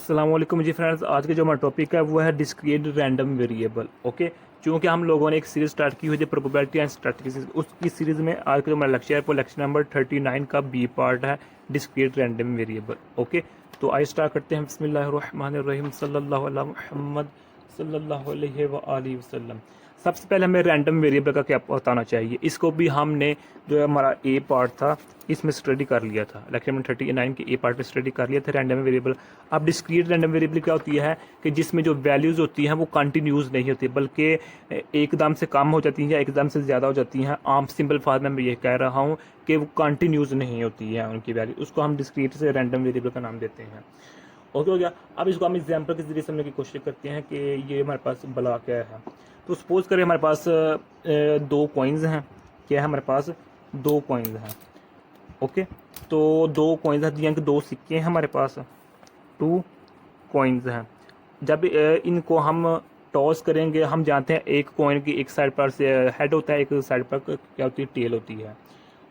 अस्सलाम वालेकुम जी फ्रेंड्स। आज का जो हमारा टॉपिक है वो है डिस्क्रीट रैंडम वेरिएबल। ओके, चूँकि हम लोगों ने एक सीरीज़ स्टार्ट की हुई थी प्रोबेबिलिटी एंड स्टैटिस्टिक्स, उसकी सीरीज़ में आज का जो हमारा लेक्चर है वो लेक्चर नंबर 39 का बी पार्ट है, डिस्क्रीट रैंडम वेरिएबल। ओके, तो आइए स्टार्ट करते हैं। बिस्मिल्लाहिर्रहमानिर्रहीम, सल्लल्लाहु अला मुहम्मद सल्लल्लाहु अलैहि व आलिहि वसल्लम। सबसे पहले हमें रैंडम वेरिएबल का क्या बताना चाहिए। इसको भी हमने जो हमारा ए पार्ट था इसमें स्टडी कर लिया था, लेक्चर नंबर 39 के ए पार्ट में स्टडी कर लिया था रैंडम वेरिएबल। अब डिस्क्रीट रैंडम वेरिएबल क्या होती है कि जिसमें जो वैल्यूज़ होती हैं वो कंटिन्यूस नहीं होती, बल्कि एकदम से कम हो जाती हैं या एकदम से ज़्यादा हो जाती हैं। आम सिंपल फार्म में मैं ये कह रहा हूँ कि वो कंटिन्यूस नहीं होती है उनकी वैल्यू, उसको हम डिस्क्रीट से रैंडम वेरिएबल का नाम देते हैं। ओके हो गया। अब इसको हम एग्जाम्पल के जरिए समझने की कोशिश करते हैं कि ये हमारे पास बला क्या है। तो सपोज करें हमारे पास दो कॉइन्स हैं। क्या है हमारे पास? दो कॉइन्स हैं। ओके, तो दो कॉइन्स हैं, यानी कि दो सिक्के हैं हमारे पास, टू कॉइन्स हैं। जब इनको हम टॉस करेंगे, हम जानते हैं एक कॉइन की एक साइड पर से हेड होता है, एक साइड पर क्या होती है, टेल होती है।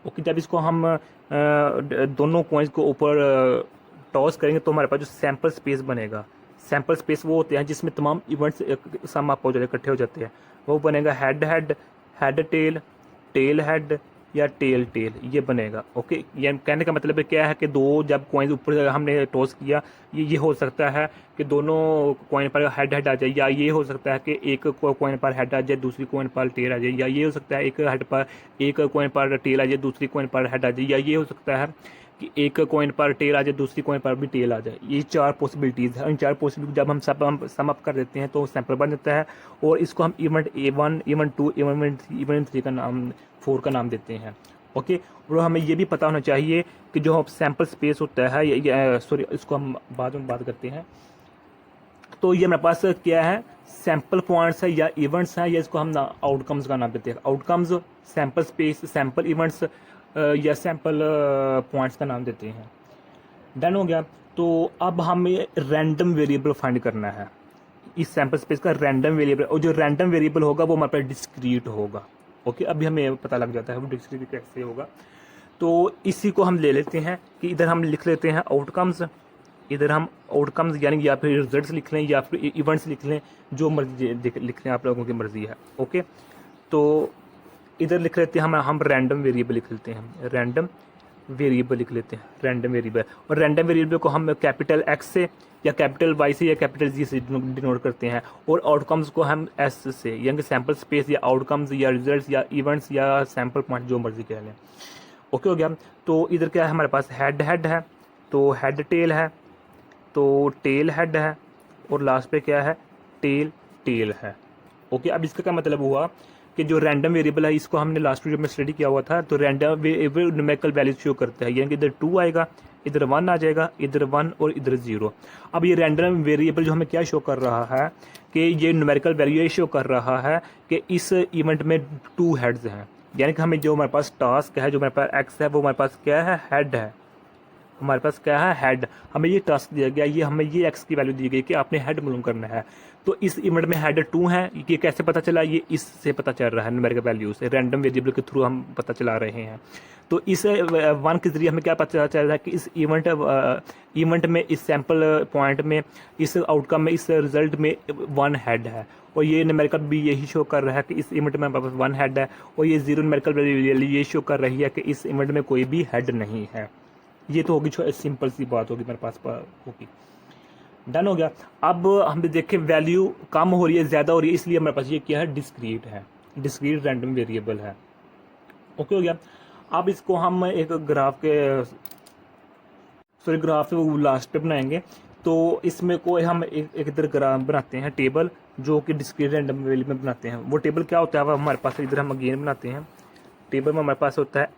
ओके, जब इसको हम दोनों कॉइन्स को ऊपर टॉस करेंगे तो हमारे पास जो सैम्पल स्पेस बनेगा, सैम्पल स्पेस वो होते हैं जिसमें तमाम इवेंट्स सम अप हो जाते हैं, इकट्ठे हो जाते हैं। वो बनेगा head head, head tail, tail head या टेल टेल, ये बनेगा। ओके, ये कहने का मतलब है क्या है कि दो जब कॉइन ऊपर हमने टॉस किया, ये हो सकता है कि दोनों कॉइन पर हेड हेड आ जाए, या ये हो सकता है कि एक कॉइन पर हेड आ जाए दूसरी कॉइन पर टेल आ जाए, या ये हो सकता है एक कॉइन पर टेल आ जाए दूसरी कॉइन पर हेड आ जाए, या ये हो सकता है कि एक कॉइन पर टेल आ जाए दूसरी कॉइन पर भी टेल आ जाए। ये चार पॉसिबिलिटीज़ हैं। इन चार पॉसिबिलिटी जब हम सम अप कर देते हैं तो सैंपल बन जाता है, और इसको हम इवेंट A1, इवेंट 2, इवेंट 3 का नाम, 4 का नाम देते हैं। ओके, और हमें ये भी पता होना चाहिए कि जो सैंपल स्पेस होता है, सॉरी इसको हम बाद में बात करते हैं। तो ये हमारे पास क्या है, सैंपल पॉइंट्स है या इवेंट्स हैं, या इसको हम आउटकम्स का नाम देते हैं। Outcomes, sample space, sample events या सैंपल पॉइंट्स का नाम देते हैं। डन हो गया। तो अब हमें रैंडम वेरिएबल फाइंड करना है, इस सैंपल स्पेस का रैंडम वेरिएबल, और जो रैंडम वेरिएबल होगा वो हमारे पास डिस्क्रीट होगा। ओके, अभी हमें पता लग जाता है वो डिस्क्रीट कैसे होगा। तो इसी को हम ले लेते हैं कि इधर हम लिख लेते हैं आउटकम्स, इधर हम आउटकम्स यानी या फिर रिजल्ट्स लिख लें या फिर इवेंट्स लिख लें, जो मर्जी लिख लें, आप लोगों की मर्जी है। ओके, तो इधर लिख लेते हैं हम रैंडम वेरिएबल लिख लेते हैं, रैंडम वेरिएबल लिख लेते हैं, रैंडम वेरिएबल। और रैंडम वेरिएबल को हम कैपिटल एक्स से या कैपिटल वाई से या कैपिटल जी से डिनोट करते हैं, और आउटकम्स को हम एस से, यानी कि सैंपल स्पेस या आउटकम्स या रिजल्ट्स या इवेंट्स या सैंपल पॉइंट, जो मर्जी कह लें। ओके हो गया। तो इधर क्या है हमारे पास, हेड हेड है, तो हेड टेल है, तो टेल हेड है, और लास्ट पे क्या है, टेल टेल है। ओके, अब इसका क्या मतलब हुआ कि जो रैंडम वेरिएबल है इसको हमने लास्ट वीडियो में स्टडी किया हुआ था। तो random variable numerical values show करता है, यानी कि इधर 2 आएगा, इधर 1 आ जाएगा, इधर 1 और इधर 0। अब ये रैंडम वेरिएबल जो हमें क्या शो कर रहा है कि ये न्यूमेरिकल वैल्यू ये शो कर रहा है कि इस इवेंट में 2 हेड्स हैं, यानी कि हमें जो हमारे पास टास्क है, जो हमारे पास एक्स है, वो हमारे पास क्या है, हेड है। हमारे पास क्या है, हेड। हमें ये टास्क दिया गया, ये हमें ये एक्स की वैल्यू दी गई कि आपने हेड मालूम करना है। तो इस इवेंट में हेड 2 है, ये कैसे पता चला, ये इससे पता चल रहा है, न्यूमेरिकल वैल्यू से, रैंडम वेरिएबल के थ्रू हम पता चला रहे हैं। तो इस 1 के जरिए हमें क्या पता चल रहा है कि इस इवेंट में, इस सैंपल पॉइंट में, इस आउटकम में, इस रिजल्ट में 1 हेड है। और ये न्यूमेरिकल भी यही शो कर रहा है कि इस इवेंट में हमारे पास 1 हेड है, और ये 0 न्यूमेरिकल वैल्यू ये शो कर रही है कि इस इवेंट में कोई भी हेड नहीं है। ये तो होगी सिंपल सी बात होगी मेरे पास होगी। डन हो गया। अब हम देखें वैल्यू कम हो रही है, ज़्यादा हो रही है, इसलिए हमारे पास ये क्या है, डिस्क्रीट है, डिस्क्रीट रैंडम वेरिएबल है। ओके हो गया। अब इसको हम एक ग्राफ वो लास्ट पे बनाएंगे। तो इसमें कोई हम एक इधर ग्राफ बनाते हैं, टेबल, जो कि डिस्क्रीट रैंडम वेरिएबल में बनाते हैं। वो टेबल क्या होता है, वो हमारे पास इधर हम अगेन बनाते हैं। टेबल में हमारे पास होता है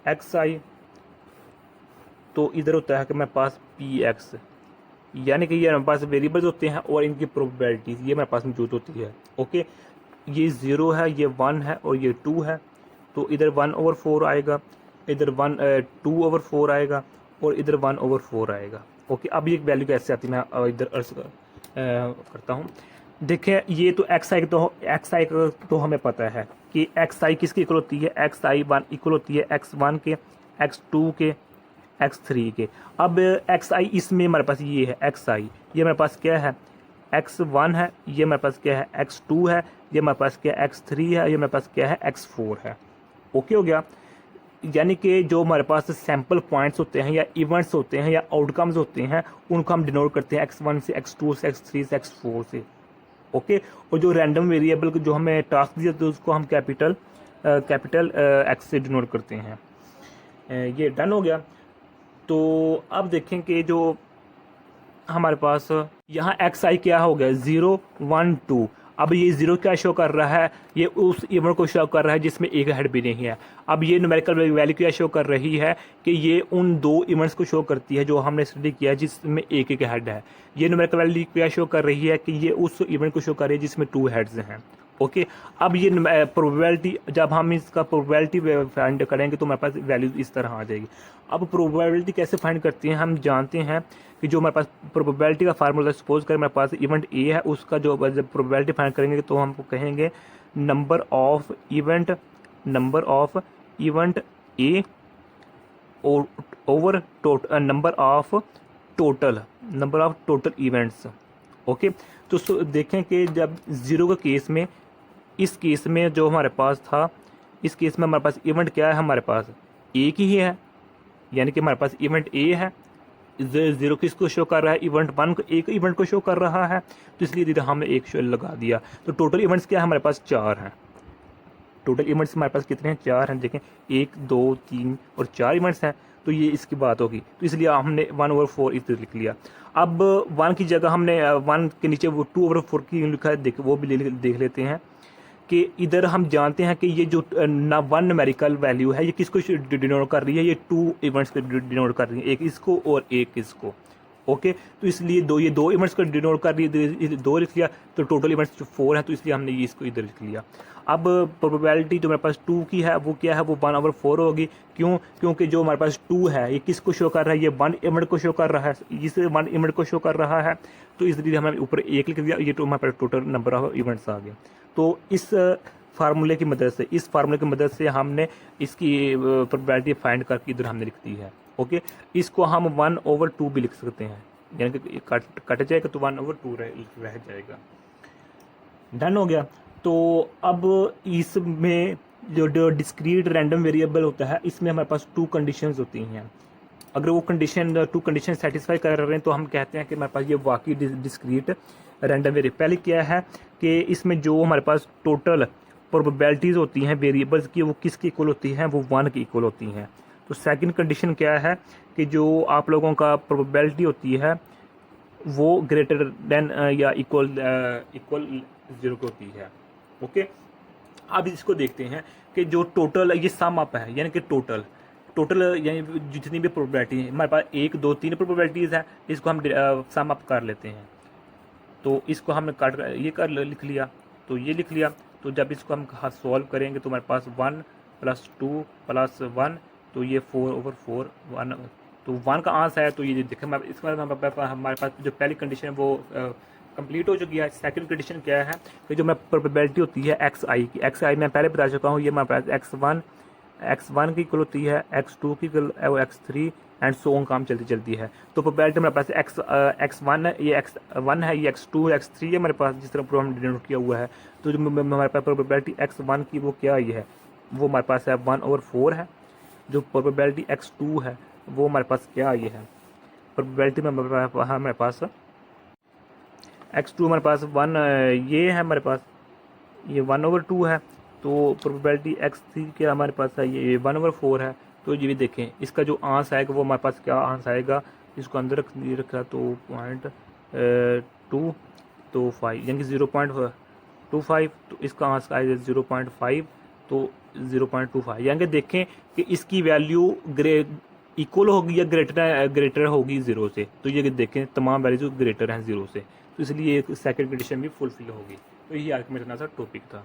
एक्स आई, तो इधर होता है कि मेरे पास पी एक्स, यानी कि ये हमारे पास वेरिएबल्स होते हैं और इनकी प्रोबेबिलिटीज ये मेरे पास मौजूद होती है। ओके, ये 0 है, ये 1 है और ये 2 है, तो इधर 1/4 आएगा, इधर 2/4 आएगा, और इधर 1/4 आएगा। ओके, अब ये वैल्यू कैसे आती है, मैं इधर अर्ज करता हूँ। देखें, ये तो एक्स आई तो हमें पता है कि एक्स आई किसकी इक्वल होती है, एक्स आई 1 इक्वल होती है x1 के, x2 के, x3 के। अब xi इसमें हमारे पास ये है xi, ये हमारे पास क्या है x1 है, ये हमारे पास क्या है x2 है, ये हमारे पास क्या है x3 है, ये हमारे पास क्या है x4 है। ओके हो गया। यानी कि जो हमारे पास सैम्पल पॉइंट्स होते हैं या इवेंट्स होते हैं या आउटकम्स होते हैं उनको हम डिनोट करते हैं x1 से, x2 से, x3 से, x4 से। ओके। और जो रैंडम वेरिएबल जो हमें टास्क दिया तो उसको हम कैपिटल x से डिनोट करते हैं। ये डन हो गया। तो अब देखें कि जो हमारे पास यहाँ xi क्या हो गया 0 1 2। अब ये 0 क्या शो कर रहा है, ये उस इवेंट को शो कर रहा है जिसमें एक हेड भी नहीं है। अब ये न्यूमेरिकल वैल्यू क्या शो कर रही है कि ये उन दो इवेंट्स को शो करती है जो हमने स्टडी किया है जिसमें एक एक हेड है। ये न्यूमेरिकल वैल्यू क्या शो कर रही है कि ये उस इवेंट को शो कर रही है जिसमें 2 हेड्स हैं। ओके। अब ये प्रोबेबिलिटी, जब हम इसका प्रोबेबिलिटी फाइंड करेंगे तो हमारे पास वैल्यू इस तरह आ जाएगी। अब प्रोबेबिलिटी कैसे फाइंड करते हैं, हम जानते हैं कि जो हमारे पास प्रोबेबिलिटी का फार्मूला, सपोज करें हमारे पास इवेंट ए है, उसका जो जब प्रोबेबिलिटी फाइंड करेंगे तो हम कहेंगे number of event A over number of total events. Okay. तो देखें कि जब 0 के केस में, इस केस में जो हमारे पास था, इस केस में हमारे पास इवेंट क्या है, हमारे पास एक ही है, यानी कि हमारे पास इवेंट ए है। 0 किसको शो कर रहा है, इवेंट 1 को, एक इवेंट को शो कर रहा है, तो इसलिए हमने एक शो लगा दिया। तो टोटल इवेंट्स क्या है, हमारे पास 4 हैं। टोटल इवेंट्स हमारे पास कितने हैं, 4 हैं। देखें 1 2 3 और 4 इवेंट्स हैं, तो ये इसकी बात होगी। तो इसलिए हमने 1/4 इधर लिख लिया। अब 1 की जगह हमने 1 के नीचे वो 2/4 की लिखा है, वो भी देख लेते हैं कि इधर हम जानते हैं कि ये जो 1 न्यूमेरिकल वैल्यू है ये किसको डिनोट कर रही है, ये 2 इवेंट्स को डिनोट कर रही है, एक इसको और एक इसको। ओके। तो इसलिए ये दो इवेंट्स को डिनोट कर रही है, 2 लिख लिया, तो टोटल इवेंट्स 4 है, तो इसलिए हमने ये इसको इधर लिख लिया। अब प्रोबेबिलिटी जो हमारे पास 2 की है वो क्या है, वो 1/4 होगी। क्यों? क्योंकि जो हमारे पास 2 है ये किसको शो कर रहा है, ये 1 इवेंट को शो कर रहा है, इस 1 इवेंट को शो कर रहा है, तो इसलिए हमने ऊपर 1 लिख दिया, ये तो हमारे पास टोटल नंबर ऑफ इवेंट्स आ गए। तो इस फार्मूले की मदद से हमने इसकी प्रोबेबिलिटी फाइंड करके इधर हमने लिख दी है। ओके। इसको हम 1/2 भी लिख सकते हैं, यानी कि कट जाएगा तो 1/2 रह जाएगा। डन हो गया। तो अब इसमें जो डिस्क्रीट रैंडम वेरिएबल होता है, इसमें हमारे पास 2 कंडीशंस होती हैं। अगर वो 2 कंडीशन सेटिस्फाई कर रहे हैं तो हम कहते हैं कि हमारे पास ये वाकई डिस्क्रीट रैंडम वेरिएबल। पहले क्या है कि इसमें जो हमारे पास टोटल प्रोबेबिलिटीज़ होती हैं वेरिएबल्स की, वो किसकी इक्वल होती हैं, वो 1 की इक्वल होती हैं। तो सेकंड कंडीशन क्या है कि जो आप लोगों का प्रोबेबिलिटी होती है वो ग्रेटर देन या इक्वल 0 की होती है। ओके। अब इसको देखते हैं कि जो टोटल ये सम अप है, यानी कि टोटल यानी जितनी भी प्रोबेबिलिटी है हमारे पास 1 2 3 प्रोबेबिलिटीज़ है, इसको हम सम अप कर लेते हैं। तो इसको हमने लिख लिया, तो ये लिख लिया। तो जब इसको हम सॉल्व करेंगे तो हमारे पास 1 + 2 + 1, तो ये 4/4 1, तो 1 का आंसर है। तो ये देखें इसका हमारे पास जो पहली कंडीशन है वो कंप्लीट हो चुकी है। सेकंड कंडीशन क्या है कि जो हमारी प्रोबेबिलिटी होती है xi की, xi मैं पहले बता चुका हूँ, ये हमारे पास x1 की इक्वल होती है, x2 की equal, x3 and so on काम चलती है। तो प्रोबेबिलिटी हमारे पास x1 है, ये x1 है, ये x2 x3 है हमारे पास, जिस तरह हम डिनोट किया हुआ है। तो जो हमारे पास प्रोबेबिलिटी x1 की वो क्या ये है, वो हमारे पास है 1/4 है। जो प्रोबेबिलिटी x2 है वो हमारे पास क्या ये है, प्रोबेबिलिटी में हमारे पास x2 हमारे पास 1 ये है, हमारे पास ये 1/2 है। तो प्रोबेबिलिटी x3 क्या हमारे पास है, ये 1/4 है। तो ये भी देखें इसका जो आंसर आएगा वो हमारे पास क्या आंसर आएगा, इसको अंदर रखा तो 0.2 तो 5 यानी कि 0.25, तो इसका आंसर आएगा 0.5 तो 0.25, यानी कि देखें कि इसकी वैल्यू इक्वल होगी या ग्रेटर होगी 0 से। तो ये देखें तमाम वैल्यूज ग्रेटर हैं 0 से, तो इसलिए सेकंड कंडीशन भी फुलफिल होगी। तो यही आज का मेरा सा टॉपिक था।